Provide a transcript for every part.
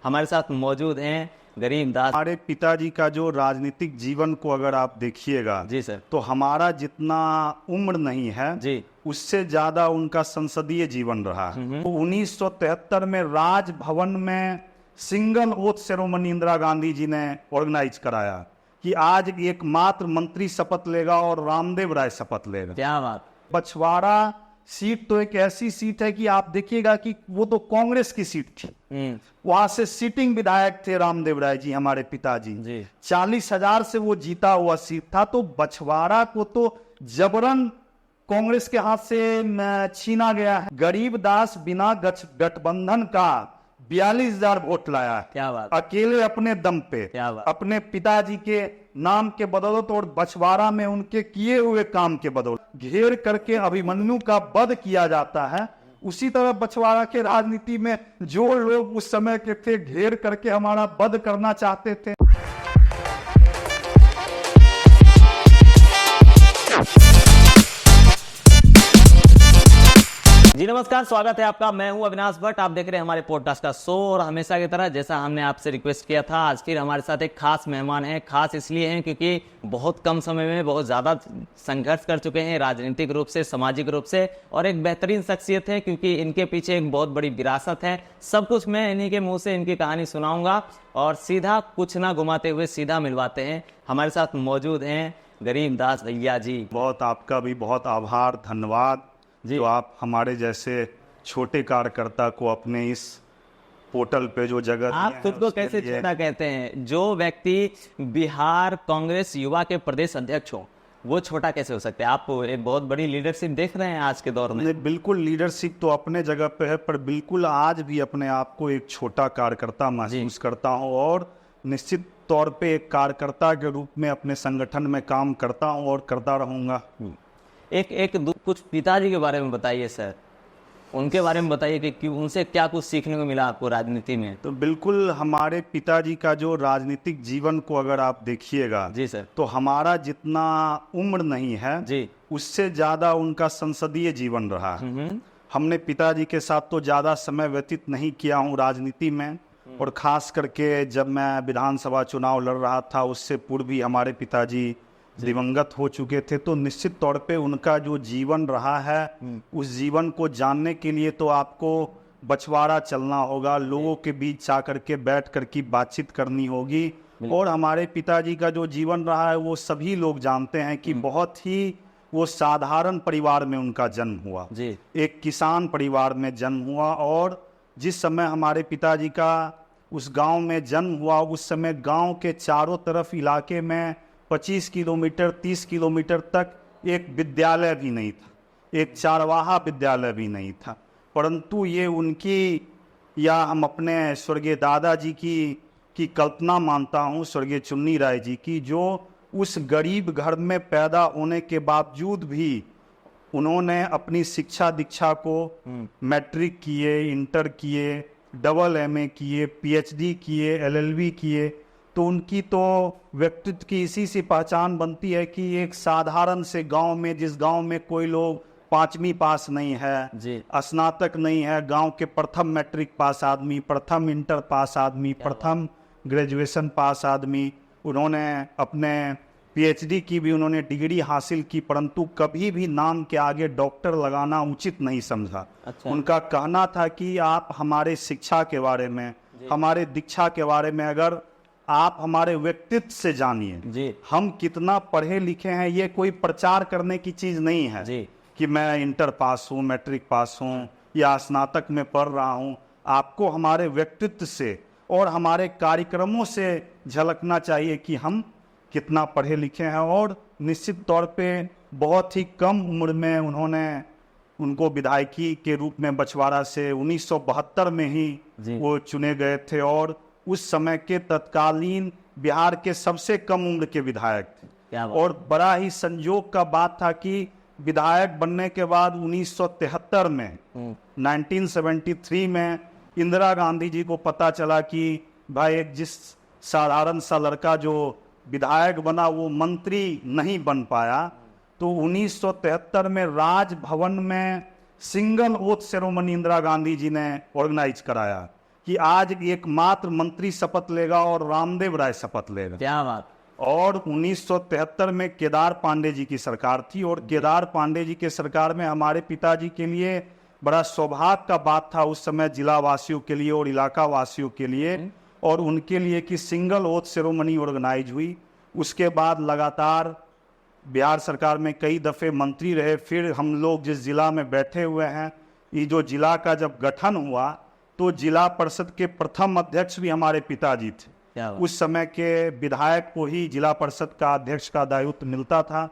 हमारे साथ मौजूद हैं गरीबदास। हमारे पिताजी का जो राजनीतिक जीवन को अगर आप देखिएगा जी सर। तो हमारा जितना उम्र नहीं है जी। उससे ज्यादा उनका संसदीय जीवन रहा। तो 1973 में राजभवन में single oath ceremony Indira Gandhi ji ने ऑर्गेनाइज कराया कि आज एकमात्र मंत्री शपथ लेगा और रामदेव राय शपथ लेगा। क्या बात। बछवाड़ा सीट तो एक ऐसी सीट है कि आप देखिएगा कि वो तो कांग्रेस की सीट थी। वहां से सिटिंग विधायक थे रामदेव राय जी, हमारे पिताजी जी। 40,000 से वो जीता हुआ सीट था। तो बछवाड़ा को तो जबरन कांग्रेस के हाथ से छीना गया है। गरीबदास बिना गठबंधन का 42,000 वोट लाया है। क्या बात। अकेले अपने दम पे, क्या बात। अपने पिताजी के नाम के बदौलत और बछवाड़ा में उनके किए हुए काम के बदौलत घेर करके अभिमन्यु का वध किया जाता है। उसी तरह बछवाड़ा के राजनीति में जो लोग उस समय के थे घेर करके हमारा वध करना चाहते थे। जी नमस्कार, स्वागत है आपका। मैं हूं अविनाश भट्ट। आप देख रहे हैं हमारे पॉडकास्ट का शो। और हमेशा की तरह जैसा हमने आपसे रिक्वेस्ट किया था, आज फिर हमारे साथ एक खास मेहमान है। खास इसलिए हैं क्योंकि बहुत कम समय में बहुत ज़्यादा संघर्ष कर चुके हैं, राजनीतिक रूप से, सामाजिक रूप से, और एक बेहतरीन शख्सियत है क्योंकि इनके पीछे एक बहुत बड़ी विरासत है। सब कुछ मैं इन्हीं के मुँह से इनकी कहानी सुनाऊंगा और सीधा कुछ ना घुमाते हुए सीधा मिलवाते हैं। हमारे साथ मौजूद हैं गरीबदास भैया जी। बहुत आपका भी बहुत आभार, धन्यवाद जो आप हमारे जैसे छोटे कार्यकर्ता को अपने इस पोर्टल पे जो जगह आप खुद को कैसे छोटा कहते हैं? जो व्यक्ति बिहार कांग्रेस युवा के प्रदेश अध्यक्ष हो वो छोटा कैसे हो सकते हैं? आप एक बहुत बड़ी लीडरशिप देख रहे हैं आज के दौर में। बिल्कुल, लीडरशिप तो अपने जगह पे है, पर बिल्कुल आज भी अपने आप को एक छोटा कार्यकर्ता महसूस करता हूँ और निश्चित तौर पे एक कार्यकर्ता के रूप में अपने संगठन में काम करता हूँ और करता रहूंगा। कुछ पिताजी के बारे में बताइए सर, उनके बारे में बताइए कि उनसे क्या कुछ सीखने को मिला आपको राजनीति में। तो बिल्कुल, हमारे पिताजी का जो राजनीतिक जीवन को अगर आप देखिएगा जी सर, तो हमारा जितना उम्र नहीं है जी उससे ज्यादा उनका संसदीय जीवन रहा। हमने पिताजी के साथ तो ज्यादा समय व्यतीत नहीं किया हूँ राजनीति में, और खास करके जब मैं विधानसभा चुनाव लड़ रहा था उससे पूर्व भी हमारे पिताजी दिवंगत हो चुके थे। तो निश्चित तौर पे उनका जो जीवन रहा है उस जीवन को जानने के लिए तो आपको बछवाड़ा चलना होगा, लोगों के बीच जाकर के बैठ कर की बातचीत करनी होगी। और हमारे पिताजी का जो जीवन रहा है वो सभी लोग जानते हैं कि बहुत ही वो साधारण परिवार में उनका जन्म हुआ जी। एक किसान परिवार में जन्म हुआ, और जिस समय हमारे पिताजी का उस गांव में जन्म हुआ उस समय गांव के चारों तरफ इलाके में 25 किलोमीटर 30 किलोमीटर तक एक विद्यालय भी नहीं था, एक चारवाहा विद्यालय भी नहीं था। परंतु ये उनकी, या हम अपने स्वर्गीय दादाजी की कल्पना मानता हूँ, स्वर्गीय चुन्नी राय जी की, जो उस गरीब घर में पैदा होने के बावजूद भी उन्होंने अपनी शिक्षा दीक्षा को मैट्रिक किए, इंटर किए, डबल एमए किए, पीएचडी किए, एलएलबी किए। तो उनकी तो व्यक्तित्व की इसी से पहचान बनती है कि एक साधारण से गांव में, जिस गांव में कोई लोग 5वीं पास नहीं है, स्नातक नहीं है, गांव के प्रथम मैट्रिक पास आदमी, प्रथम इंटर पास आदमी, प्रथम ग्रेजुएशन पास आदमी, उन्होंने अपने पीएचडी की भी उन्होंने डिग्री हासिल की, परंतु कभी भी नाम के आगे डॉक्टर लगाना उचित नहीं समझा। अच्छा। उनका कहना था कि आप हमारे शिक्षा के बारे में, हमारे दीक्षा के बारे में अगर आप हमारे व्यक्तित्व से जानिए, हम कितना पढ़े लिखे हैं ये कोई प्रचार करने की चीज नहीं है जी। कि मैं इंटर पास हूँ, मैट्रिक पास हूँ या स्नातक में पढ़ रहा हूँ। आपको हमारे व्यक्तित्व से और हमारे कार्यक्रमों से झलकना चाहिए कि हम कितना पढ़े लिखे हैं। और निश्चित तौर पे बहुत ही कम उम्र में उनको विधायकी के रूप में बछवाड़ा से 1972 में ही वो चुने गए थे, और उस समय के तत्कालीन बिहार के सबसे कम उम्र के विधायक थे। और बड़ा ही संयोग का बात था कि विधायक बनने के बाद 1973 में 1973 में इंदिरा गांधी जी को पता चला कि भाई एक जिस साधारण सा लड़का जो विधायक बना वो मंत्री नहीं बन पाया। तो 1973 में राजभवन में single oath ceremony Indira Gandhi ji ने ऑर्गेनाइज कराया कि आज एकमात्र मंत्री शपथ लेगा और रामदेव राय शपथ लेगा। क्या बात। और 1973 में केदार पांडे जी की सरकार थी, और केदार पांडे जी के सरकार में हमारे पिताजी के लिए बड़ा सौभाग्य का बात था उस समय जिला वासियों के लिए और इलाका वासियों के लिए, और उनके लिए कि सिंगल ओथ सेरेमनी ऑर्गेनाइज हुई। उसके बाद लगातार बिहार सरकार में कई दफ़े मंत्री रहे। फिर हम लोग जिस जिला में बैठे हुए हैं, ये जो जिला का जब गठन हुआ तो जिला परिषद के प्रथम अध्यक्ष भी हमारे पिताजी थे। उस समय के विधायक को ही जिला परिषद का अध्यक्ष का दायित्व मिलता था।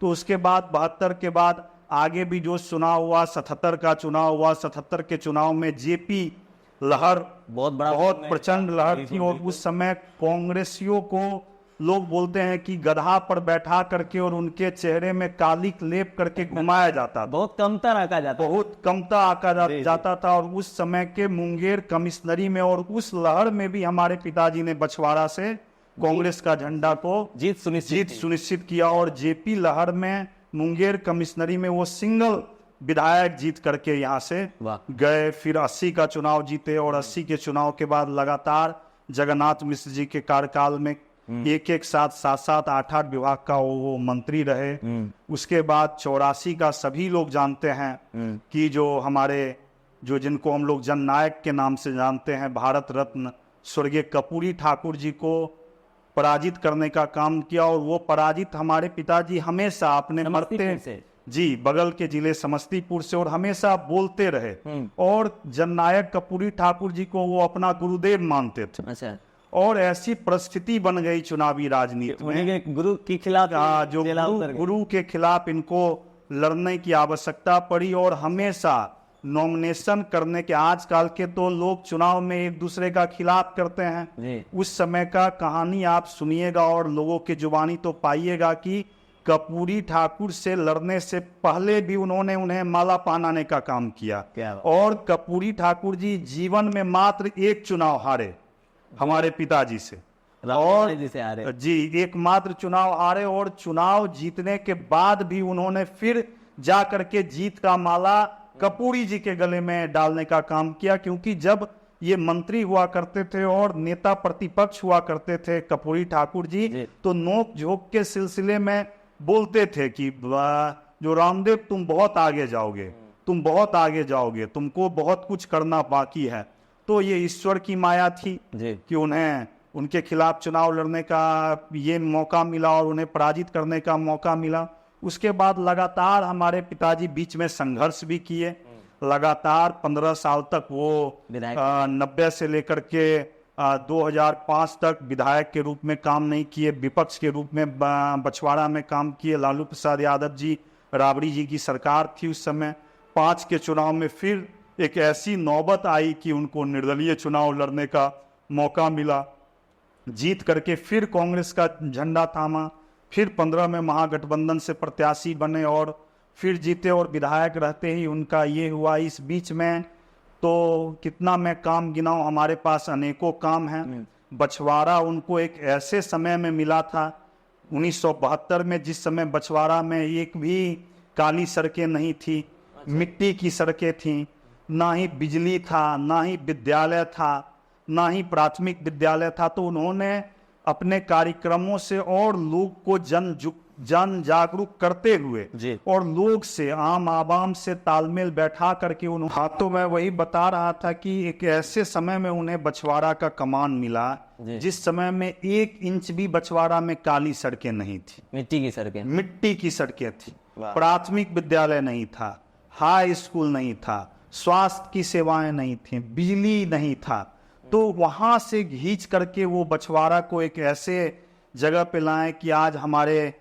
तो उसके बाद 72 के बाद आगे भी जो चुनाव हुआ, 77 का चुनाव हुआ, 77 के चुनाव में जेपी लहर बहुत प्रचंड लहर थी, और उस समय कांग्रेसियों को लोग बोलते हैं कि गधा पर बैठा करके और उनके चेहरे में कालिक लेप करके घुमाया जाता था, बहुत कमता आका जाता, बहुत कमता आका जाता था। और उस समय के मुंगेर कमिश्नरी में और उस लहर में भी हमारे पिताजी ने बछवाड़ा से कांग्रेस का झंडा को जीत सुनिश्चित किया, और जेपी लहर में मुंगेर कमिश्नरी में वो सिंगल विधायक जीत करके यहाँ से गए। फिर 80 का चुनाव जीते, और 80 के चुनाव के बाद लगातार जगन्नाथ मिश्र जी के कार्यकाल में एक साथ 7 8 विभाग का वो मंत्री रहे। उसके बाद 84 का सभी लोग जानते हैं कि जो हमारे जिनको हम लोग जननायक के नाम से जानते हैं, भारत रत्न स्वर्गीय कर्पूरी ठाकुर जी को पराजित करने का काम किया। और वो पराजित हमारे पिताजी हमेशा अपने मरते जी बगल के जिले समस्तीपुर से, और हमेशा बोलते रहे, और जननायक कर्पूरी ठाकुर जी को वो अपना गुरुदेव मानते थे। अच्छा। और ऐसी परिस्थिति बन गई चुनावी राजनीति में, गुरु के खिलाफ जो गुरु के खिलाफ इनको लड़ने की आवश्यकता पड़ी। और हमेशा नॉमिनेशन करने के, आजकल के तो लोग चुनाव में एक दूसरे का खिलाफ करते हैं, उस समय का कहानी आप सुनिएगा और लोगों की जुबानी तो पाइएगा कि कर्पूरी ठाकुर से लड़ने से पहले भी उन्होंने उन्हें माला पहनाने का काम किया। और कर्पूरी ठाकुर जी जीवन में मात्र एक चुनाव हारे हमारे पिताजी से, और जी एकमात्र चुनाव हारे, और चुनाव जीतने के बाद भी उन्होंने फिर जा करके जीत का माला कर्पूरी जी के गले में डालने का काम किया। क्योंकि जब ये मंत्री हुआ करते थे और नेता प्रतिपक्ष हुआ करते थे कर्पूरी ठाकुर जी, तो नोक झोंक के सिलसिले में बोलते थे कि जो रामदेव तुम बहुत आगे जाओगे, तुम बहुत आगे जाओगे, तुमको बहुत कुछ करना बाकी है। तो ये ईश्वर की माया थी कि उन्हें उनके खिलाफ चुनाव लड़ने का ये मौका मिला और उन्हें पराजित करने का मौका मिला। उसके बाद लगातार हमारे पिताजी बीच में संघर्ष भी किए, लगातार 15 साल तक वो 90 से लेकर के 2005 तक विधायक के रूप में काम नहीं किए, विपक्ष के रूप में बछवाड़ा में काम किए। लालू प्रसाद यादव जी, राबड़ी जी की सरकार थी उस समय। 5 के चुनाव में फिर एक ऐसी नौबत आई कि उनको निर्दलीय चुनाव लड़ने का मौका मिला, जीत करके फिर कांग्रेस का झंडा थामा। फिर 15 में महागठबंधन से प्रत्याशी बने और फिर जीते, और विधायक रहते ही उनका ये हुआ। इस बीच में तो कितना मैं काम गिनाऊं, हमारे पास अनेकों काम हैं। बछवाड़ा उनको एक ऐसे समय में मिला था 1972 में, जिस समय बछवाड़ा में एक भी काली सड़कें नहीं थी, मिट्टी की सड़कें थीं, ना ही बिजली था, ना ही विद्यालय था, ना ही प्राथमिक विद्यालय था। तो उन्होंने अपने कार्यक्रमों से और लोग को जन जागरूक करते हुए और लोग से, आम आवाम से तालमेल बैठा करके हाँ, तो मैं वही बता रहा था कि एक ऐसे समय में उन्हें बछवाड़ा का कमान मिला जिस समय में 1 इंच भी बछवाड़ा में काली सड़कें नहीं थी, मिट्टी की सड़कें थी, प्राथमिक विद्यालय नहीं था, हाई स्कूल नहीं था, स्वास्थ्य की सेवाएं नहीं थी, बिजली नहीं था। तो वहां से घींच करके वो बछवाड़ा को एक ऐसे जगह पे लाए कि आज हमारे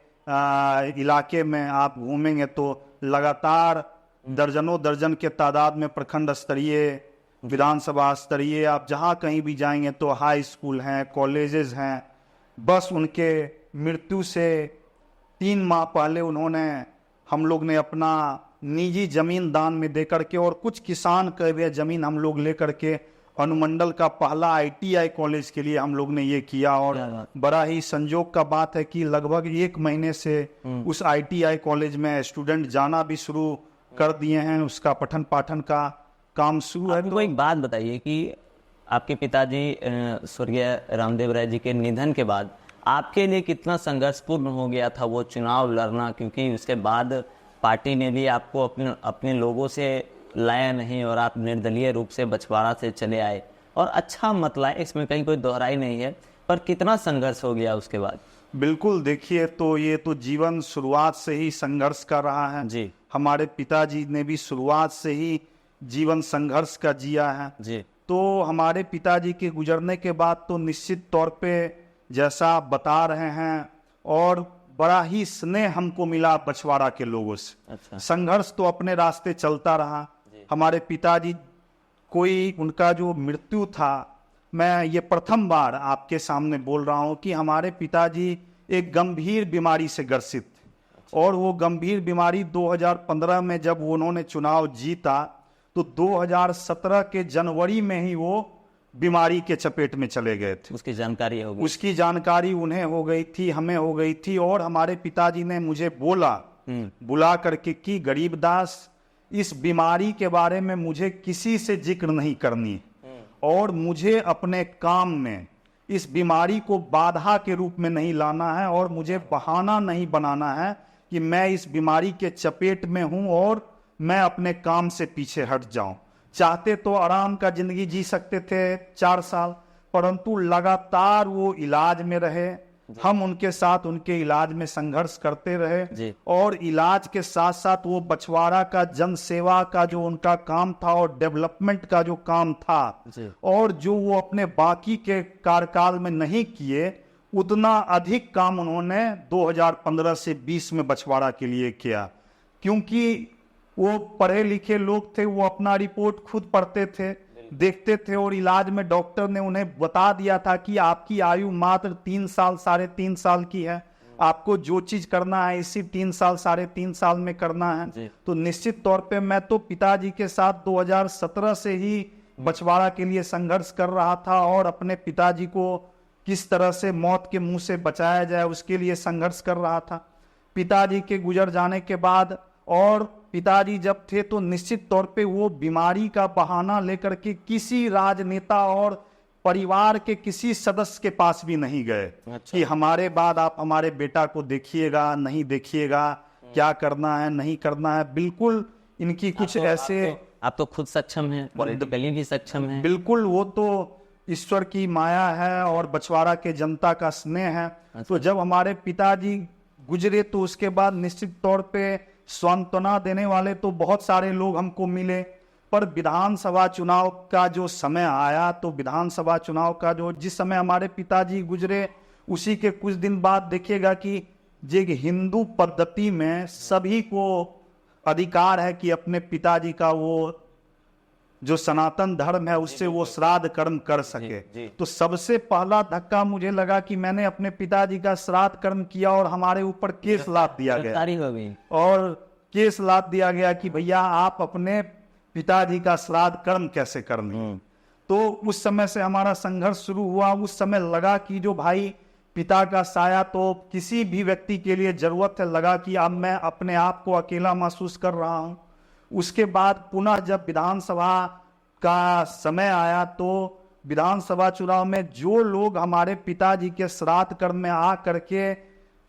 इलाके में आप घूमेंगे तो लगातार दर्जनों दर्जन के तादाद में प्रखंड स्तरीय, विधानसभा स्तरीय, आप जहां कहीं भी जाएंगे तो हाई स्कूल हैं, कॉलेजेस हैं। बस उनके मृत्यु से 3 माह पहले उन्होंने, हम लोग ने अपना निजी जमीन दान में दे करके और कुछ किसान के भी जमीन हम लोग ले करके अनुमंडल का पहला ITI कॉलेज के लिए हम लोग ने ये किया। और बड़ा ही संजोग का बात है कि लगभग 1 महीने से उस ITI कॉलेज में स्टूडेंट जाना भी शुरू कर दिए हैं, उसका पठन पाठन का काम शुरू है। तो एक बात बताइए कि आपके पिताजी स्वर्गीय रामदेव राय जी के निधन के बाद आपके लिए कितना संघर्षपूर्ण हो गया था वो चुनाव लड़ना, क्योंकि उसके बाद पार्टी ने भी आपको अपने लोगों से लाया नहीं और आप निर्दलीय रूप से बछवाड़ा से चले आए और अच्छा मत लाए, इसमें कहीं कोई दोहराई नहीं है, पर कितना संघर्ष हो गया उसके बाद? बिल्कुल, देखिए तो ये तो जीवन शुरुआत से ही संघर्ष का रहा है जी। हमारे पिताजी ने भी शुरुआत से ही जीवन संघर्ष का जिया है जी। तो हमारे पिताजी के गुजरने के बाद तो निश्चित तौर पे जैसा आप बता रहे हैं और बड़ा ही स्नेह हमको मिला बछवाड़ा के लोगों से। अच्छा। संघर्ष तो अपने रास्ते चलता रहा। हमारे पिताजी कोई उनका जो मृत्यु था, मैं ये प्रथम बार आपके सामने बोल रहा हूँ कि हमारे पिताजी एक गंभीर बीमारी से ग्रसित थे और वो गंभीर बीमारी 2015 में जब उन्होंने चुनाव जीता तो 2017 के जनवरी में ही वो बीमारी के चपेट में चले गए थे। उसकी जानकारी होगी? उसकी जानकारी उन्हें हो गई थी, हमें हो गई थी और हमारे पिताजी ने मुझे बुला करके कि गरीबदास, इस बीमारी के बारे में मुझे किसी से जिक्र नहीं करनी और मुझे अपने काम में इस बीमारी को बाधा के रूप में नहीं लाना है और मुझे बहाना नहीं बनाना है कि मैं इस बीमारी के चपेट में हूं और मैं अपने काम से पीछे हट जाऊं। चाहते तो आराम का जिंदगी जी सकते थे 4 साल, परंतु लगातार वो इलाज में रहे, हम उनके साथ उनके इलाज में संघर्ष करते रहे और इलाज के साथ साथ वो बछवाड़ा का जन सेवा का जो उनका काम था और डेवलपमेंट का जो काम था और जो वो अपने बाकी के कार्यकाल में नहीं किए, उतना अधिक काम उन्होंने 2015 से 20 में बछवाड़ा के लिए किया। क्योंकि वो पढ़े लिखे लोग थे, वो अपना रिपोर्ट खुद पढ़ते थे, देखते थे और इलाज में डॉक्टर ने उन्हें बता दिया था कि आपकी आयु मात्र 3 साल 3.5 साल की है, आपको जो चीज करना है इसी 3 साल 3.5 साल में करना है। तो निश्चित तौर पे मैं तो पिताजी के साथ 2017 से ही बछवाड़ा के लिए संघर्ष कर रहा था और अपने पिताजी को किस तरह से मौत के मुंह से बचाया जाए उसके लिए संघर्ष कर रहा था। पिताजी के गुजर जाने के बाद और पिताजी जब थे तो निश्चित तौर पे वो बीमारी का बहाना लेकर के किसी राजनेता और परिवार के किसी सदस्य के पास भी नहीं गए। अच्छा। कि हमारे बाद आप हमारे बेटा को देखिएगा, नहीं देखिएगा, क्या करना है नहीं करना है। बिल्कुल इनकी कुछ ऐसे आप तो खुद सक्षम हैं, पॉलिटिकली भी सक्षम हैं। बिल्कुल, वो तो ईश्वर की माया है और बछवाड़ा के जनता का स्नेह है। अच्छा। तो जब हमारे पिताजी गुजरे तो उसके बाद निश्चित तौर पे सांत्वना देने वाले तो बहुत सारे लोग हमको मिले, पर विधानसभा चुनाव का जो समय आया तो विधानसभा चुनाव का जो जिस समय हमारे पिताजी गुजरे उसी के कुछ दिन बाद देखिएगा कि जे हिंदू पद्धति में सभी को अधिकार है कि अपने पिताजी का वो जो सनातन धर्म है उससे वो श्राद्ध कर्म कर सके। तो सबसे पहला धक्का मुझे लगा कि मैंने अपने पिताजी का श्राद्ध कर्म किया और हमारे ऊपर केस लाद दिया गया और केस लाद दिया गया कि भैया आप अपने पिताजी का श्राद्ध कर्म कैसे कर लें। तो उस समय से हमारा संघर्ष शुरू हुआ। उस समय लगा कि जो भाई पिता का साया तो किसी भी व्यक्ति के लिए जरूरत है, लगा कि अब मैं अपने आप को अकेला महसूस कर रहा हूं। उसके बाद पुनः जब विधानसभा का समय आया तो विधानसभा चुनाव में जो लोग हमारे पिताजी के श्राद्ध कर्म में आ करके,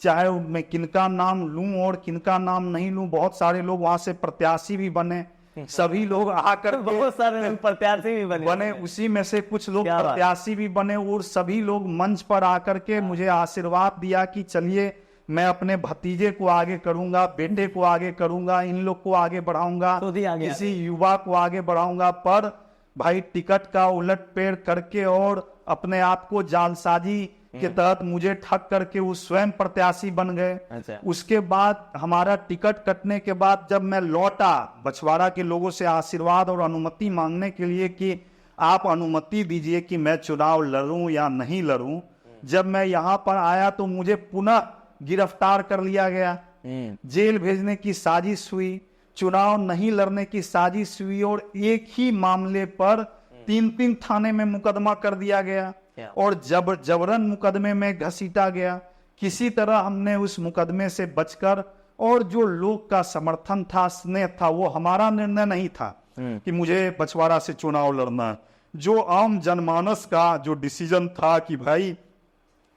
चाहे मैं किनका नाम लूं और किनका नाम नहीं लूं, बहुत सारे लोग वहां से प्रत्याशी भी बने, सभी लोग आकर बहुत सारे लोग प्रत्याशी भी बने, उसी में से कुछ लोग प्रत्याशी भी बने और सभी लोग मंच पर आकर के मुझे आशीर्वाद दिया कि चलिए मैं अपने भतीजे को आगे करूंगा, बेटे को आगे करूंगा, इन लोग को आगे बढ़ाऊंगा, किसी युवा को आगे बढ़ाऊंगा। पर भाई टिकट का उलटफेर करके और अपने आप को जालसाजी के तहत मुझे ठग करके वो स्वयं प्रत्याशी बन गए। अच्छा। उसके बाद हमारा टिकट कटने के बाद जब मैं लौटा बछवाड़ा के लोगों से आशीर्वाद और अनुमति मांगने के लिए कि आप अनुमति दीजिए कि मैं चुनाव लड़ूं या नहीं लड़ूं, जब मैं यहाँ पर आया तो मुझे पुनः गिरफ्तार कर लिया गया, जेल भेजने की साजिश हुई, चुनाव नहीं लड़ने की साजिश हुई और एक ही मामले पर 3 थाने में मुकदमा कर दिया गया और जबरन मुकदमे में घसीटा गया। किसी तरह हमने उस मुकदमे से बचकर, और जो लोग का समर्थन था, स्नेह था, वो हमारा निर्णय नहीं था कि मुझे बछवाड़ा से चुनाव लड़ना, जो आम जनमानस का जो डिसीजन था कि भाई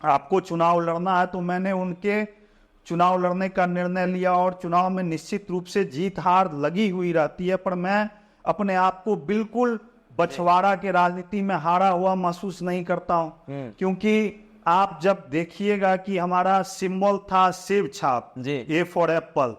आपको चुनाव लड़ना है, तो मैंने उनके चुनाव लड़ने का निर्णय लिया। और चुनाव में निश्चित रूप से जीत हार लगी हुई रहती है, पर मैं अपने आप को बिल्कुल बछवाड़ा के राजनीति में हारा हुआ महसूस नहीं करता हूं, क्योंकि आप जब देखिएगा कि हमारा सिंबल था सेब छाप, जी। ए फॉर एप्पल,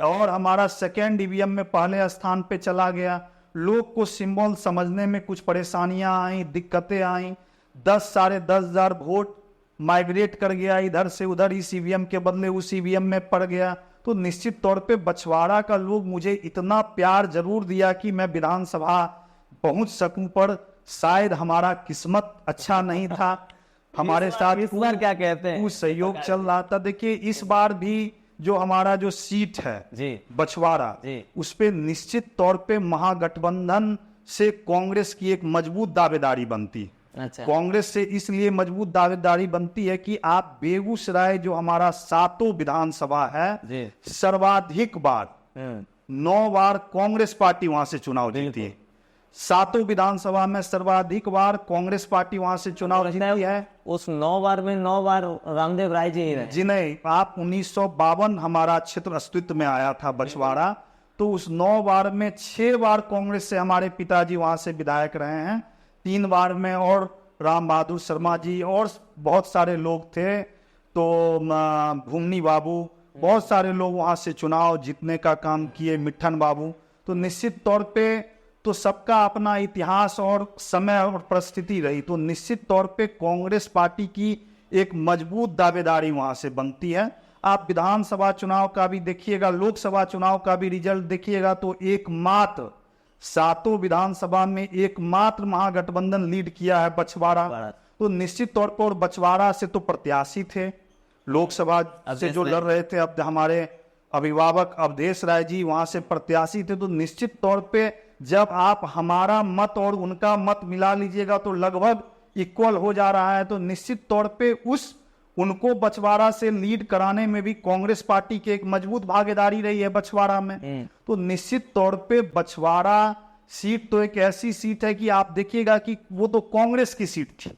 और हमारा सेकेंड ईवीएम में पहले स्थान पे चला गया। लोग को सिंबल समझने में कुछ परेशानियां आई, दिक्कतें आई। 10,000 वोट माइग्रेट कर गया इधर से उधर, इस ईवीएम के बदले उस ईवीएम में पड़ गया। तो निश्चित तौर पे बछवाड़ा का लोग मुझे इतना प्यार जरूर दिया कि मैं विधानसभा पहुंच सकूं, पर शायद हमारा किस्मत अच्छा नहीं था। हमारे साथ इस बार क्या कहते हैं? कुछ सहयोग चल रहा था। देखिए इस बार भी जो हमारा जो सीट है जी। बछवाड़ा, जी। उस पे निश्चित तौर पे महागठबंधन से कांग्रेस की एक मजबूत दावेदारी बनती है। अच्छा। कांग्रेस से इसलिए मजबूत दावेदारी बनती है कि आप बेगूसराय जो हमारा 7 विधानसभा है, जी। सर्वाधिक बार 9 बार कांग्रेस पार्टी वहां से चुनाव जीती है। 7 विधानसभा में सर्वाधिक बार कांग्रेस पार्टी वहां से चुनाव जीती है। उस 9 बार में 9 बार रामदेव राय जी ही रहे। जी नहीं, आप 1952 हमारा क्षेत्र अस्तित्व में आया था बछवाड़ा, तो उस 9 बार में 6 बार कांग्रेस से हमारे पिताजी वहां से विधायक रहे हैं, 3 बार में और राम बहादुर शर्मा जी और बहुत सारे लोग थे, तो भूमनी बाबू, बहुत सारे लोग वहां से चुनाव जीतने का काम किए, मिट्ठन बाबू। तो निश्चित तौर पे तो सबका अपना इतिहास और समय और परिस्थिति रही, तो निश्चित तौर पे कांग्रेस पार्टी की एक मजबूत दावेदारी वहां से बनती है। आप विधानसभा चुनाव का भी देखिएगा, लोकसभा चुनाव का भी रिजल्ट देखिएगा, तो एकमात्र 7 विधानसभा में एकमात्र महागठबंधन लीड किया है बछवाड़ा। तो निश्चित तौर पर बछवाड़ा से तो प्रत्याशी थे, लोकसभा से जो लड़ रहे थे, अब हमारे अभिभावक अवधेश राय जी वहां से प्रत्याशी थे। तो निश्चित तौर पे जब आप हमारा मत और उनका मत मिला लीजिएगा तो लगभग इक्वल हो जा रहा है। तो निश्चित तौर पे उनको बछवाड़ा से लीड कराने में भी कांग्रेस पार्टी की एक मजबूत भागीदारी रही है बछवाड़ा में। तो निश्चित तौर पे बछवाड़ा सीट तो एक ऐसी सीट है कि आप देखिएगा कि वो तो कांग्रेस की सीट थी,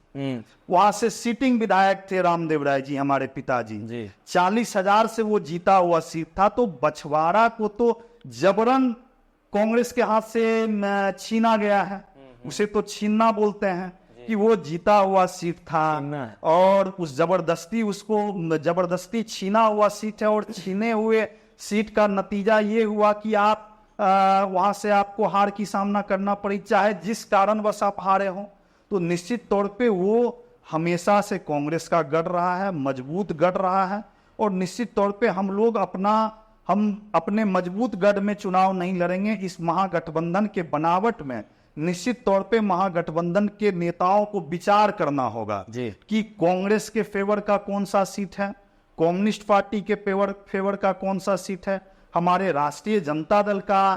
वहां से सिटिंग विधायक थे रामदेव राय जी हमारे पिताजी, 40,000 से वो जीता हुआ सीट था। तो बछवाड़ा को तो जबरन कांग्रेस के हाथ से छीना गया है, उसे तो छीनना बोलते हैं कि वो जीता हुआ सीट था और उस जबरदस्ती छीना हुआ सीट है। और छीने हुए सीट का नतीजा ये हुआ कि आप वहां से आपको हार की सामना करना पड़ी, चाहे जिस कारणवश आप हारे हो। तो निश्चित तौर पे वो हमेशा से कांग्रेस का गढ़ रहा है, मजबूत गढ़ रहा है। और निश्चित तौर पे हम अपने मजबूत गढ़ में चुनाव नहीं लड़ेंगे। इस महागठबंधन के बनावट में निश्चित तौर पे महागठबंधन के नेताओं को विचार करना होगा कि कांग्रेस के फेवर का कौन सा सीट है, कम्युनिस्ट पार्टी के फेवर का कौन सा सीट है, हमारे राष्ट्रीय जनता दल का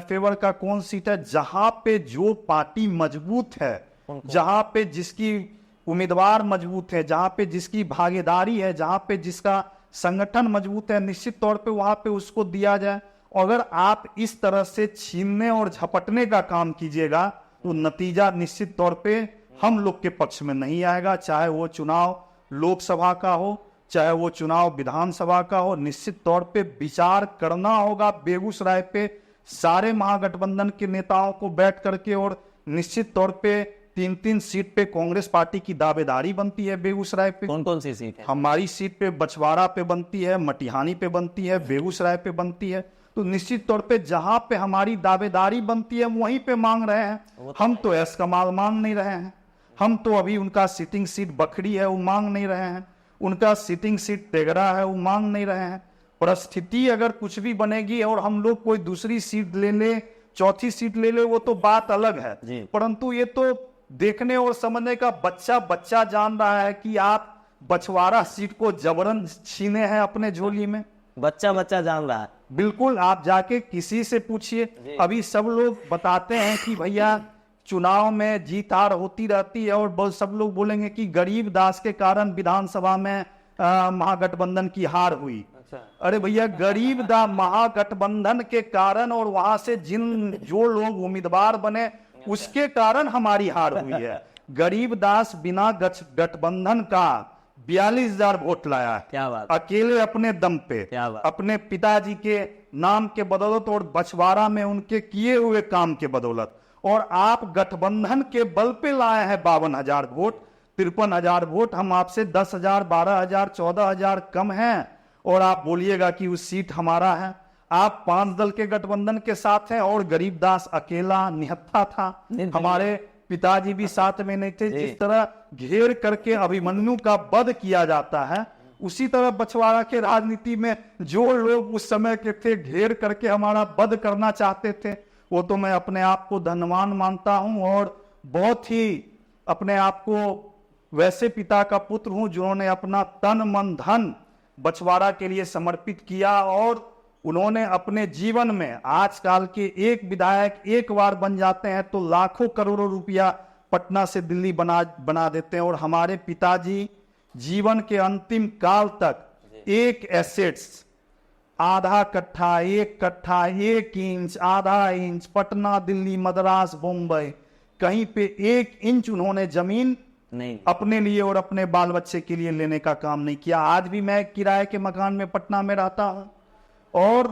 फेवर का कौन सीट है। जहां पे जो पार्टी मजबूत है, जहां पे जिसकी उम्मीदवार मजबूत है, जहां पे जिसकी भागीदारी है, जहां पे जिसका संगठन मजबूत है, निश्चित तौर पे वहां पे उसको दिया जाए। अगर आप इस तरह से छीनने और झपटने का काम कीजिएगा तो नतीजा निश्चित तौर पे हम लोग के पक्ष में नहीं आएगा, चाहे वो चुनाव लोकसभा का हो, चाहे वो चुनाव विधानसभा का हो। निश्चित तौर पे विचार करना होगा बेगूसराय पे सारे महागठबंधन के नेताओं को बैठ करके, और निश्चित तौर पे 3-3 सीट पे कांग्रेस पार्टी की दावेदारी बनती है बेगूसराय पे। कौन कौन सी सीट है? हमारी सीट पे बछवाड़ा पे बनती है, मटिहानी पे बनती है, बेगूसराय पे बनती है। तो निश्चित तौर पे जहां पे हमारी दावेदारी बनती है वहीं पे मांग रहे हैं। हम तो ऐस कमाल मांग नहीं रहे हैं, हम तो अभी उनका सिटिंग सीट बखरी है वो मांग नहीं रहे हैं, उनका सिटिंग सीट तेगरा है वो मांग नहीं रहे हैं। परिस्थिति अगर कुछ भी बनेगी और हम लोग कोई दूसरी सीट ले ले, चौथी सीट ले ले, वो तो बात अलग है, परंतु ये तो देखने और समझने का बच्चा जान रहा है कि आप बछवाड़ा सीट को जबरन छीने हैं अपने झोली में। बच्चा जान रहा है। बिल्कुल, आप जाके किसी से पूछिए, अभी सब लोग बताते हैं कि भैया चुनाव में जीत हार होती रहती है, और सब लोग बोलेंगे कि गरीब दास के कारण विधानसभा में महागठबंधन की हार हुई। अरे भैया, गरीब दा महागठबंधन के कारण और वहां से जो लोग उम्मीदवार बने उसके कारण हमारी हार हुई है। गरीबदास बिना गठबंधन का 42,000 वोट लाया है, क्या बात, अकेले अपने दम पे, क्या बात। अपने पिताजी के नाम के बदौलत और बछवाड़ा में उनके किए हुए काम के बदौलत। और आप गठबंधन के बल पे लाए हैं 52,000 वोट, 53,000 वोट। हम आपसे 10,000, 12,000, 14,000 कम हैं और आप बोलिएगा कि उस सीट हमारा है। आप 5 दल के गठबंधन के साथ हैं और गरीबदास अकेला निहत्था था, हमारे पिताजी भी साथ में नहीं थे। जिस तरह घेर करके अभिमन्यु का वध किया जाता है, उसी तरह बछवाड़ा के राजनीति में जो लोग उस समय के थे घेर करके हमारा वध करना चाहते थे, वो तो मैं अपने आप को धनवान मानता हूं और बहुत ही अपने आप को वैसे पिता का पुत्र हूं जिन्होंने अपना तन मन धन बछवाड़ा के लिए समर्पित किया। और उन्होंने अपने जीवन में, आजकल के एक विधायक एक बार बन जाते हैं तो लाखों करोड़ों रुपया पटना से दिल्ली बना देते हैं। और हमारे पिताजी जीवन के अंतिम काल तक एक एसेट्स, आधा कट्ठा, 1 कट्ठा, 1 इंच, आधा इंच, पटना, दिल्ली, मद्रास, बम्बई, कहीं पे 1 इंच उन्होंने जमीन नहीं अपने लिए और अपने बाल बच्चे के लिए लेने का काम नहीं किया। आज भी मैं किराए के मकान में पटना में रहता हूं और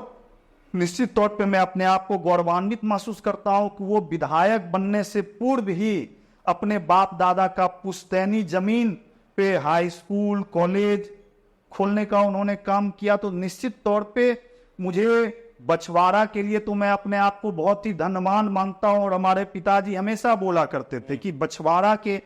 निश्चित तौर पे मैं अपने आप को गौरवान्वित महसूस करता हूं कि वो विधायक बनने से पूर्व ही अपने बाप दादा का पुश्तैनी जमीन पे हाई स्कूल, कॉलेज खोलने का उन्होंने काम किया। तो निश्चित तौर पे मुझे बछवाड़ा के लिए तो मैं अपने आप को बहुत ही धनवान मानता हूं। और हमारे पिताजी हमेशा बोला करते थे कि बछवाड़ा के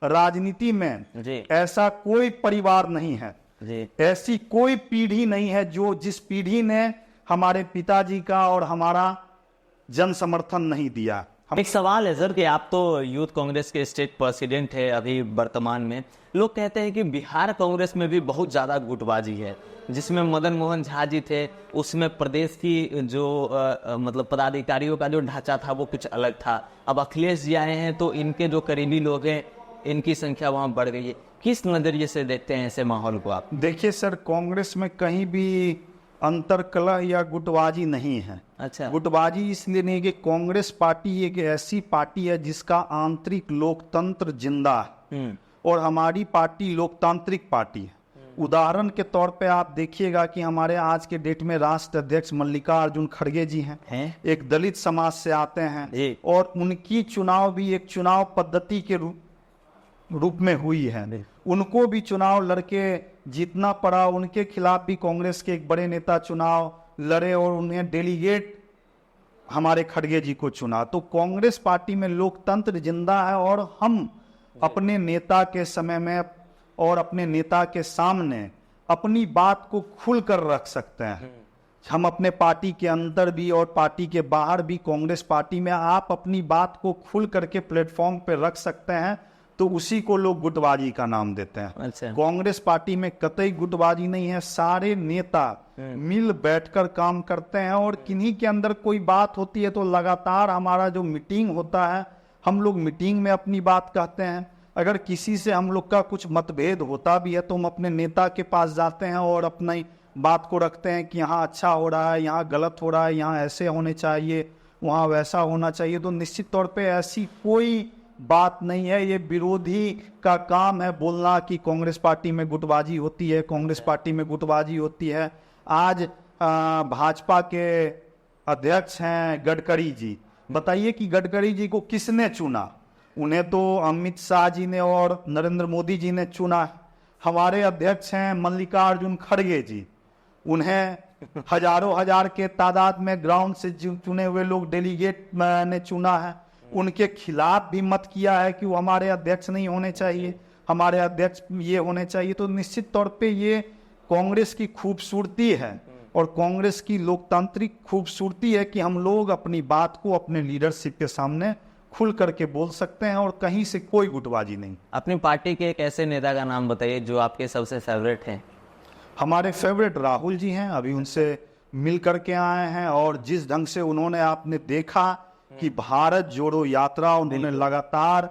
राजनीति में जी, ऐसा कोई परिवार नहीं है जी, ऐसी कोई पीढ़ी नहीं है जो जिस पीढ़ी ने हमारे पिताजी का और हमारा जन समर्थन नहीं दिया। एक सवाल है सर कि आप तो यूथ कांग्रेस के स्टेट प्रेसिडेंट है अभी वर्तमान में। लोग कहते हैं कि बिहार कांग्रेस में भी बहुत ज़्यादा गुटबाजी है, जिसमें मदन मोहन झा जी थे, उसमें प्रदेश की जो मतलब पदाधिकारियों का जो ढांचा था वो कुछ अलग था। अब अखिलेश जी आए हैं तो इनके जो करीबी लोग हैं इनकी संख्या वहाँ बढ़ गई है। किस नज़रिए से देखते हैं ऐसे माहौल को आप? देखिए सर, कांग्रेस में कहीं भी अंतरकलह या गुटबाजी नहीं है। अच्छा, गुटबाजी इसलिए नहीं कि कांग्रेस पार्टी एक ऐसी पार्टी है जिसका आंतरिक लोकतंत्र जिंदा है और हमारी पार्टी लोकतांत्रिक पार्टी है। उदाहरण के तौर पे आप देखिएगा कि हमारे आज के डेट में राष्ट्र अध्यक्ष मल्लिकार्जुन खड़गे जी हैं, एक दलित समाज से आते हैं और उनकी चुनाव भी एक चुनाव पद्धति के रूप में हुई है। उनको भी चुनाव लड़के जीतना पड़ा, उनके खिलाफ भी कांग्रेस के एक बड़े नेता चुनाव लड़े और उन्हें डेलीगेट हमारे खड़गे जी को चुना। तो कांग्रेस पार्टी में लोकतंत्र जिंदा है और हम अपने नेता के समय में और अपने नेता के सामने अपनी बात को खुलकर रख सकते हैं। हम अपने पार्टी के अंदर भी और पार्टी के बाहर भी कांग्रेस पार्टी में आप अपनी बात को खुल करके प्लेटफॉर्म पे रख सकते हैं, तो उसी को लोग गुटबाजी का नाम देते हैं। अच्छा, कांग्रेस पार्टी में कतई गुटबाजी नहीं है। सारे नेता मिल बैठकर काम करते हैं और किन्हीं के अंदर कोई बात होती है तो लगातार हमारा जो मीटिंग होता है, हम लोग मीटिंग में अपनी बात कहते हैं। अगर किसी से हम लोग का कुछ मतभेद होता भी है तो हम अपने नेता के पास जाते हैं और अपनी बात को रखते हैं कि यहाँ अच्छा हो रहा है, यहाँ गलत हो रहा है, यहाँ ऐसे होने चाहिए, वहाँ वैसा होना चाहिए। तो निश्चित तौर पे ऐसी कोई बात नहीं है। ये विरोधी का काम है बोलना कि कांग्रेस पार्टी में गुटबाजी होती है, कांग्रेस पार्टी में गुटबाजी होती है। आज भाजपा के अध्यक्ष हैं गडकरी जी, बताइए कि गडकरी जी को किसने चुना? उन्हें तो अमित शाह जी ने और नरेंद्र मोदी जी ने चुना। हमारे अध्यक्ष हैं मल्लिकार्जुन खड़गे जी, उन्हें हजारों हजार के तादाद में ग्राउंड से चुने हुए लोग डेलीगेट ने चुना है। उनके खिलाफ भी मत किया है कि वो हमारे अध्यक्ष नहीं होने चाहिए, हमारे अध्यक्ष ये होने चाहिए। तो निश्चित तौर पे ये कांग्रेस की खूबसूरती है और कांग्रेस की लोकतांत्रिक खूबसूरती है कि हम लोग अपनी बात को अपने लीडरशिप के सामने खुल करके बोल सकते हैं और कहीं से कोई गुटबाजी नहीं। अपनी पार्टी के एक ऐसे नेता का नाम बताइए जो आपके सबसे फेवरेट हैं। हमारे फेवरेट राहुल जी हैं, अभी उनसे मिल करके आए हैं और जिस ढंग से उन्होंने, आपने देखा कि भारत जोड़ो यात्रा उन्होंने लगातार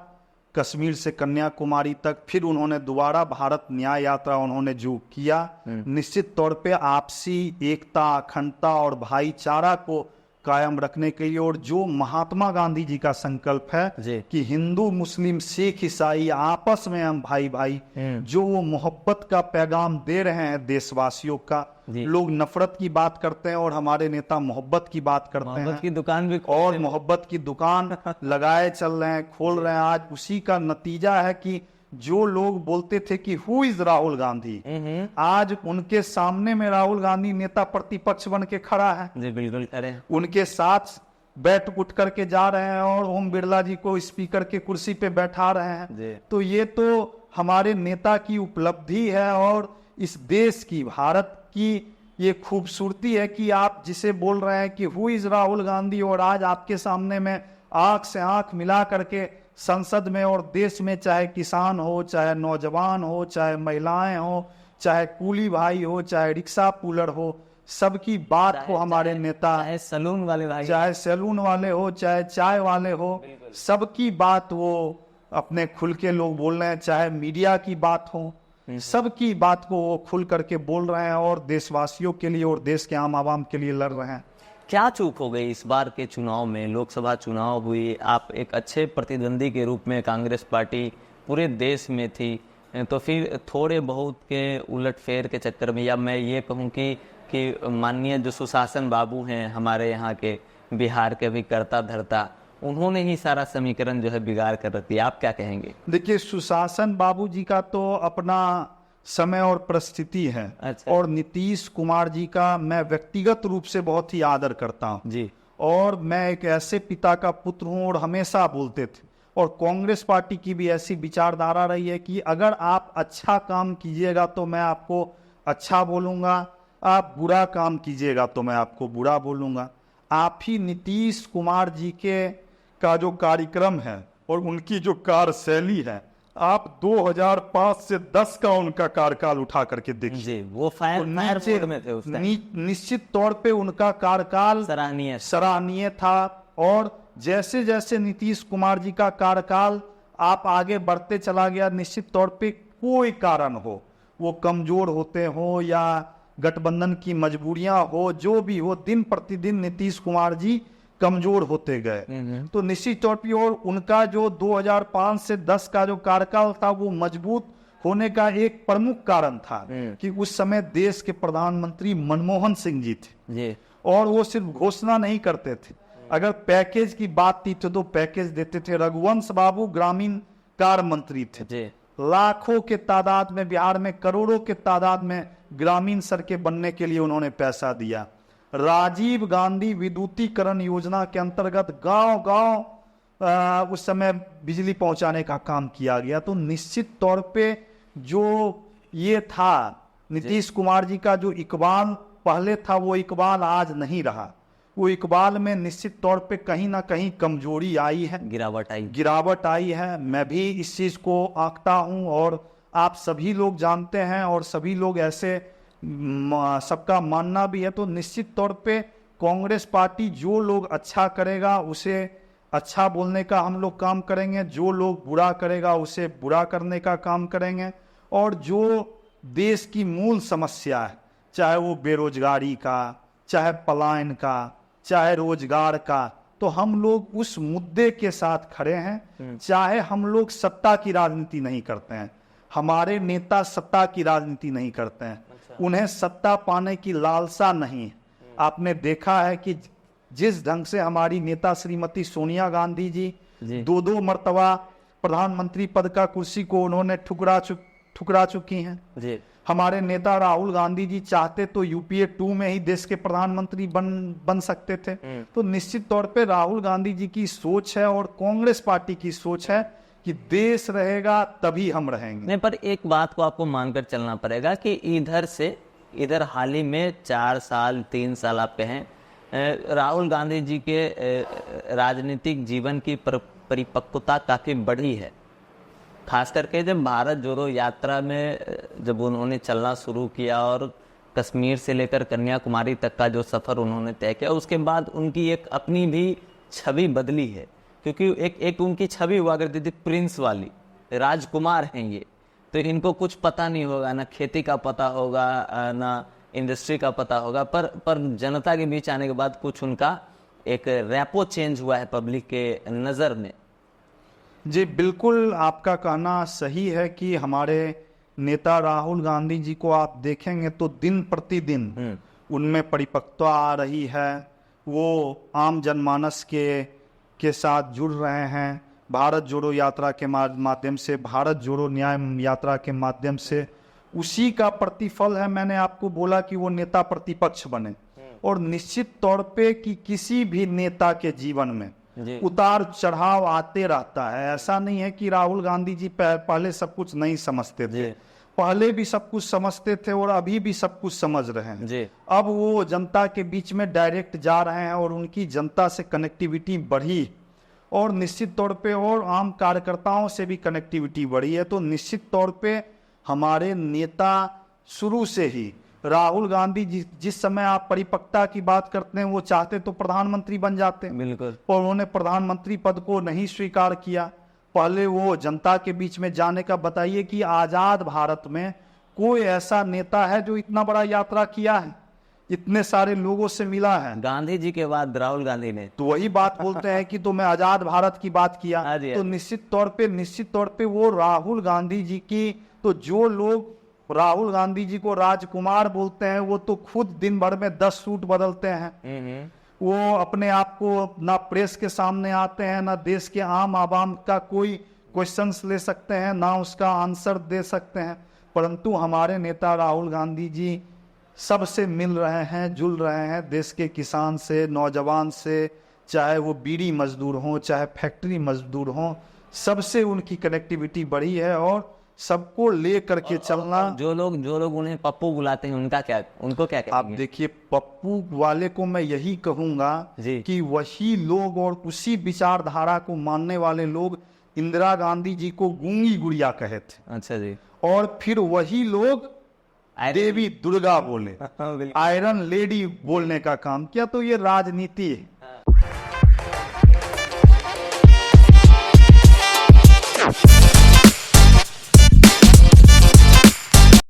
कश्मीर से कन्याकुमारी तक, फिर उन्होंने दोबारा भारत न्याय यात्रा उन्होंने जो किया, निश्चित तौर पे आपसी एकता, अखंडता और भाईचारा को कायम रखने के लिए, और जो महात्मा गांधी जी का संकल्प जी। है कि हिंदू मुस्लिम सिख ईसाई आपस में हम भाई भाई, जो वो मोहब्बत का पैगाम दे रहे हैं देशवासियों का। जी। लोग नफरत की बात करते हैं और हमारे नेता मोहब्बत की बात करते मोहब्बत हैं, की दुकान भी और मोहब्बत की दुकान लगाए चल रहे हैं, खोल रहे हैं। आज उसी का नतीजा है कि जो लोग बोलते थे कि हु इज राहुल गांधी, आज उनके सामने में राहुल गांधी नेता प्रतिपक्ष बन के खड़ा है, जी बिल्कुल करें। उनके साथ बैठ उठ करके जा रहे हैं और ओम बिरला जी को स्पीकर के कुर्सी पे बैठा रहे जी। हैं। तो ये तो हमारे नेता की उपलब्धि है और इस देश की, भारत की ये खूबसूरती है कि आप जिसे बोल रहे हैं कि हु इज राहुल गांधी, और आज आपके सामने में आंख से आंख मिला करके संसद में और देश में, चाहे किसान हो, चाहे नौजवान हो, चाहे महिलाएं हो, चाहे कूली भाई हो, चाहे रिक्शा पुलर हो, सबकी बात को हमारे नेता, चाहे सलून वाले भाई, चाहे सैलून वाले हो, चाहे चाय वाले हो, सबकी बात वो अपने खुल के लोग बोल रहे हैं। चाहे मीडिया की बात हो, सबकी बात को वो खुल करके बोल रहे हैं और देशवासियों के लिए और देश के आम आवाम के लिए लड़ रहे हैं। क्या चूक हो गई इस बार के चुनाव में? लोकसभा चुनाव हुई, आप एक अच्छे प्रतिद्वंदी के रूप में, कांग्रेस पार्टी पूरे देश में थी, तो फिर थोड़े बहुत के उलटफेर के चक्कर में, या मैं ये कहूँ कि माननीय जो सुशासन बाबू हैं हमारे यहाँ के, बिहार के भी करता धरता, उन्होंने ही सारा समीकरण जो है बिगाड़ कर रख दिया। आप क्या कहेंगे? देखिए, सुशासन बाबू जी का तो अपना समय और परिस्थिति है। अच्छा। और नीतीश कुमार जी का मैं व्यक्तिगत रूप से बहुत ही आदर करता हूँ जी। और मैं एक ऐसे पिता का पुत्र हूँ, और हमेशा बोलते थे, और कांग्रेस पार्टी की भी ऐसी विचारधारा रही है कि अगर आप अच्छा काम कीजिएगा तो मैं आपको अच्छा बोलूँगा, आप बुरा काम कीजिएगा तो मैं आपको बुरा बोलूँगा। आप ही नीतीश कुमार जी का जो कार्यक्रम है और उनकी जो कार्यशैली है, आप 2005 से 10 का उनका कार्यकाल उठा करके देखिए जी, वो फायर मोड में थे उस टाइम। निश्चित तौर पे उनका कार्यकाल सराहनीय था। और जैसे जैसे नीतीश कुमार जी का कार्यकाल आप आगे बढ़ते चला गया, निश्चित तौर पे कोई कारण हो, वो कमजोर होते हो या गठबंधन की मजबूरियां हो, जो भी हो, दिन प्रतिदिन नीतीश कुमार जी कमजोर होते गए। तो निश्चित तौर पर, और उनका जो 2005 से 10 का जो कार्यकाल था, वो मजबूत होने का एक प्रमुख कारण था कि उस समय देश के प्रधानमंत्री मनमोहन सिंह जी थे, और वो सिर्फ घोषणा नहीं करते थे, अगर पैकेज की बात थी तो पैकेज देते थे। रघुवंश बाबू ग्रामीण कार्य मंत्री थे, लाखों के तादाद में, बिहार में करोड़ों के तादाद में ग्रामीण सड़कें बनने के लिए उन्होंने पैसा दिया। राजीव गांधी विद्युतीकरण योजना के अंतर्गत गांव-गांव उस समय बिजली पहुंचाने का काम किया गया। तो निश्चित तौर पे जो ये था नीतीश कुमार जी का जो इकबाल पहले था, वो इकबाल आज नहीं रहा। वो इकबाल में निश्चित तौर पे कहीं ना कहीं कमजोरी आई है, गिरावट आई है। मैं भी इस चीज को आंकता हूं और आप सभी लोग जानते हैं और सभी लोग ऐसे सबका मानना भी है। तो निश्चित तौर पे कांग्रेस पार्टी जो लोग अच्छा करेगा उसे अच्छा बोलने का हम लोग काम करेंगे, जो लोग बुरा करेगा उसे बुरा करने का काम करेंगे। और जो देश की मूल समस्या है, चाहे वो बेरोजगारी का, चाहे पलायन का, चाहे रोजगार का, तो हम लोग उस मुद्दे के साथ खड़े हैं। चाहे हम लोग सत्ता की राजनीति नहीं करते हैं, हमारे नेता सत्ता की राजनीति नहीं करते हैं, उन्हें सत्ता पाने की लालसा नहीं है। आपने देखा है कि जिस ढंग से हमारी नेता श्रीमती सोनिया गांधी जी 2-2 मर्तबा प्रधानमंत्री पद का कुर्सी को उन्होंने ठुकरा चुकी हैं। हमारे नेता राहुल गांधी जी चाहते तो यूपीए 2 में ही देश के प्रधानमंत्री बन सकते थे। तो निश्चित तौर पे राहुल गांधी जी की सोच है और कांग्रेस पार्टी की सोच है कि देश रहेगा तभी हम रहेंगे। नहीं, पर एक बात को आपको मानकर चलना पड़ेगा कि इधर हाल ही में 4 साल 3 साल आप कहें, राहुल गांधी जी के राजनीतिक जीवन की परिपक्वता काफी बढ़ी है। खास करके जब भारत जोड़ो यात्रा में जब उन्होंने चलना शुरू किया और कश्मीर से लेकर कन्याकुमारी तक का जो सफर उन्होंने तय किया, उसके बाद उनकी एक अपनी भी छवि बदली है। क्योंकि एक उनकी छवि हुआ करती थी प्रिंस वाली, राजकुमार हैं ये, तो इनको कुछ पता नहीं होगा, ना खेती का पता होगा, ना इंडस्ट्री का पता होगा, पर जनता के बीच आने के बाद कुछ उनका एक रैपो चेंज हुआ है पब्लिक के नज़र में। जी बिल्कुल, आपका कहना सही है कि हमारे नेता राहुल गांधी जी को आप देखेंगे तो दिन प्रतिदिन उनमें परिपक्वता आ रही है। वो आम जनमानस के साथ जुड़ रहे हैं। भारत जोड़ो यात्रा के माध्यम से, भारत जोड़ो न्याय यात्रा के माध्यम से, उसी का प्रतिफल है। मैंने आपको बोला कि वो नेता प्रतिपक्ष बने, और निश्चित तौर पे कि किसी भी नेता के जीवन में उतार चढ़ाव आते रहता है। ऐसा नहीं है कि राहुल गांधी जी पहले सब कुछ नहीं समझते थे, पहले भी सब कुछ समझते थे और अभी भी सब कुछ समझ रहे हैं। अब वो जनता के बीच में डायरेक्ट जा रहे हैं और उनकी जनता से कनेक्टिविटी बढ़ी, और निश्चित तौर पे और आम कार्यकर्ताओं से भी कनेक्टिविटी बढ़ी है। तो निश्चित तौर पे हमारे नेता शुरू से ही, राहुल गांधी जिस समय आप परिपक्वता की बात करते हैं, वो चाहते तो प्रधानमंत्री बन जाते, बिल्कुल, और उन्होंने प्रधानमंत्री पद को नहीं स्वीकार किया। पहले वो जनता के बीच में जाने का, बताइए कि आजाद भारत में कोई ऐसा नेता है जो इतना बड़ा यात्रा किया है, इतने सारे लोगों से मिला है? गांधी जी के बाद राहुल गांधी ने। तो वही बात बोलते हैं कि तो मैं आजाद भारत की बात किया, तो निश्चित तौर पे वो राहुल गांधी जी की, तो जो लोग राहुल गांधी जी को राजकुमार बोलते हैं, वो तो खुद दिन भर में 10 सूट बदलते हैं। वो अपने आप को ना प्रेस के सामने आते हैं, ना देश के आम आवाम का कोई क्वेश्चंस ले सकते हैं, ना उसका आंसर दे सकते हैं। परंतु हमारे नेता राहुल गांधी जी सबसे मिल रहे हैं, जुल रहे हैं, देश के किसान से, नौजवान से, चाहे वो बीड़ी मजदूर हों, चाहे फैक्ट्री मजदूर हों, सबसे उनकी कनेक्टिविटी बढ़ी है, और सबको ले करके चलना। जो लोग उन्हें पप्पू बुलाते हैं, उनको क्या कहेंगे? आप देखिए, पप्पू वाले को मैं यही कहूंगा कि वही लोग और उसी विचारधारा को मानने वाले लोग इंदिरा गांधी जी को गूंगी गुड़िया कहे थे। अच्छा जी। और फिर वही लोग देवी दुर्गा बोले, आयरन लेडी बोलने का काम किया। तो ये राजनीति है,